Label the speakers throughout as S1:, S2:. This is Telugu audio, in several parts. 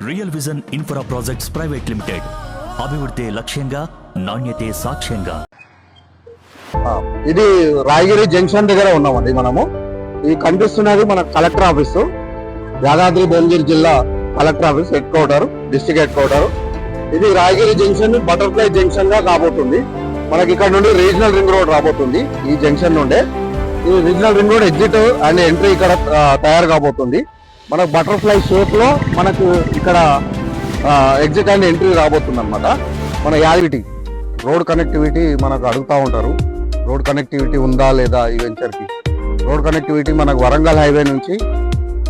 S1: Real vision infra projects private limited. అభివృద్ధి లక్ష్యంగా, నాణ్యతే సాక్ష్యంగా.
S2: ఇది రాయగిరి జంక్షన్ దగ్గర ఉన్నామండి మనము. ఈ కనిపిస్తున్నది మన కలెక్టర్ ఆఫీసు, యాదాద్రి భువనగిరి జిల్లా collector office head quarter, district head quarter. ఇది రాయగిరి జంక్షన్ బటర్ఫ్లై జంక్షన్ గా కాబోతుంది. మనకి ఇక్కడ నుండి రీజనల్ రింగ్ రోడ్ రాబోతుంది. ఈ జంక్షన్ నుండే ఈ regional ring road exit and entry ఇక్కడ తయారు కాబోతుంది. మనకు బటర్ఫ్లై షేప్ లో మనకు ఇక్కడ ఎగ్జిట్ అండ్ ఎంట్రీ రాబోతుంది అనమాట. మన యాలిటీ రోడ్ కనెక్టివిటీ మనకు అడుగుతూ ఉంటారు, రోడ్ కనెక్టివిటీ ఉందా లేదా ఈ వెంచర్కి. రోడ్ కనెక్టివిటీ మనకు వరంగల్ హైవే నుంచి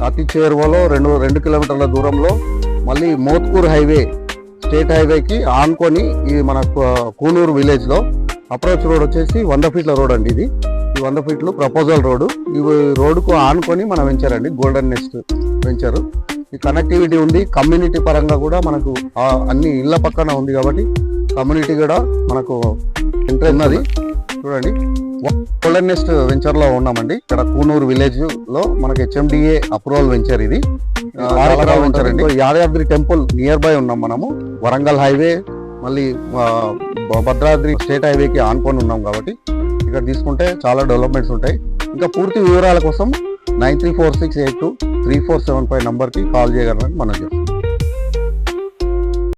S2: అతి చేరువలో 2 కిలోమీటర్ల దూరంలో, మళ్ళీ మోత్కూర్ హైవే స్టేట్ హైవేకి ఆనుకొని ఈ మన కూనూరు విలేజ్లో అప్రోచ్ రోడ్ వచ్చేసి 100 ఫీట్ల రోడ్ అండి. ఇది ఈ 100 ఫీట్లు ప్రపోజల్ రోడ్డు. ఈ రోడ్డుకు ఆనుకొని మన వెంచర్ అండి, గోల్డెన్ నెస్ట్ వెంచరు. ఈ కనెక్టివిటీ ఉంది. కమ్యూనిటీ పరంగా కూడా మనకు అన్ని ఇళ్ల పక్కన ఉంది కాబట్టి కమ్యూనిటీ కూడా మనకు ఎంట్రీ ఉన్నది. చూడండి, గోల్డెన్ నెస్ట్ వెంచర్ లో ఉన్నామండి. ఇక్కడ కూనూరు విలేజ్ లో మనకి HMDA అప్రూవల్ వెంచర్. ఇది వెంచర్ అండి. యాదాద్రి టెంపుల్ నియర్ బై ఉన్నాం మనము. వరంగల్ హైవే మళ్ళీ భద్రాద్రి స్టేట్ హైవేకి ఆనుకొని ఉన్నాం కాబట్టి ఇక్కడ తీసుకుంటే చాలా డెవలప్మెంట్స్ ఉంటాయి. ఇంకా పూర్తి వివరాల కోసం 9346823475 నంబర్కి కాల్ చేయగలరని మనం చెప్తాం.